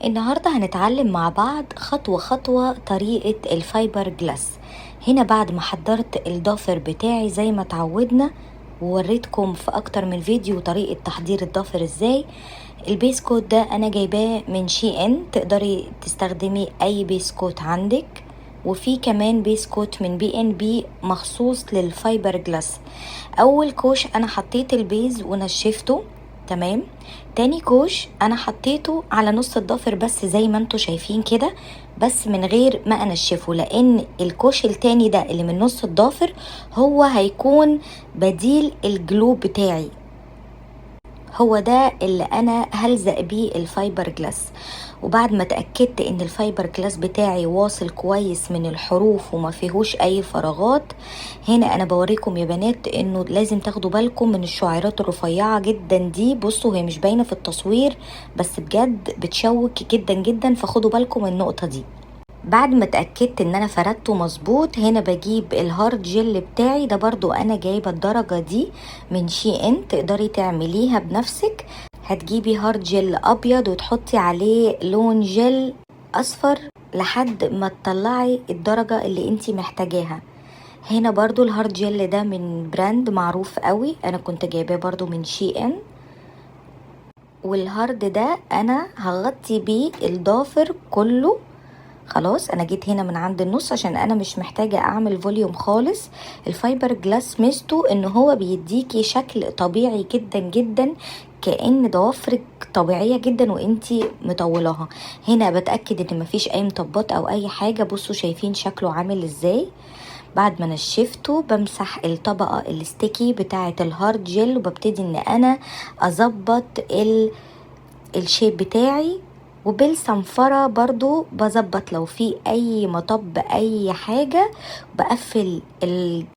النهاردة هنتعلم مع بعض خطوة خطوة طريقة الفايبر جلاس. هنا بعد ما حضرت الضافر بتاعي زي ما تعودنا ووريتكم في اكتر من فيديو طريقة تحضير الضافر ازاي. البيس كوت ده انا جايباه من شي ان، تقدري تستخدمي اي بيس كوت عندك، وفي كمان بيس كوت من بي ان بي مخصوص للفايبر جلاس. اول كوش انا حطيت البيز ونشفته تمام. تاني كوش انا حطيته على نص الضافر بس زي ما انتوا شايفين كده، بس من غير ما انشفه، لان الكوش التاني ده اللي من نص الضافر هو هيكون بديل الجلو بتاعي، هو ده اللي انا هلزق بيه الفايبر جلاس. وبعد ما اتأكدت ان الفايبر جلاس بتاعي واصل كويس من الحروف وما فيهوش اي فراغات، هنا انا بوريكم يا بنات انه لازم تاخدوا بالكم من الشعيرات الرفيعة جدا دي. بصوا هي مش باينة في التصوير بس بجد بتشوك جدا جدا، فخدوا بالكم من النقطة دي. بعد ما اتأكدت ان انا فردته مظبوط، هنا بجيب الهارد جل بتاعي ده، برضو انا جايبة الدرجة دي من شي ان، تقدري تعمليها بنفسك. هتجيبي هارد جل ابيض وتحطي عليه لون جل اصفر لحد ما تطلعي الدرجة اللي انتي محتاجاها. هنا برضو الهارد جل ده من براند معروف قوي، انا كنت جايباه برضو من شي ان، والهارد ده انا هغطي بيه الضافر كله. خلاص انا جيت هنا من عند النص عشان انا مش محتاجة اعمل فوليوم خالص. الفايبر جلاس ميزته ان هو بيديكي شكل طبيعي جدا جدا، كأن ضوافرك طبيعية جدا وانتي مطولها. هنا بتأكد ان مفيش اي مطبات او اي حاجة. بصوا شايفين شكله عامل ازاي. بعد ما نشفته بمسح الطبقة الستيكي بتاعة الهارد جل، وببتدي ان انا اظبط الشيب بتاعي، وبالصنفرة برضو بظبط لو في اي مطب اي حاجة. بقفل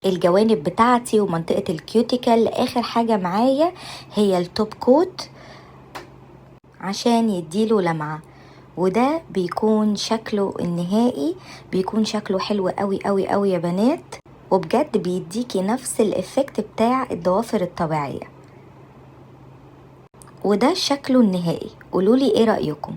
الجوانب بتاعتي ومنطقة الكيوتيكل. اخر حاجة معايا هي التوب كوت عشان يديله لمعة، وده بيكون شكله النهائي، بيكون شكله حلو قوي قوي قوي يا بنات، وبجد بيديكي نفس الافكت بتاع الضوافر الطبيعية. وده شكله النهائي، قولولي ايه رأيكم.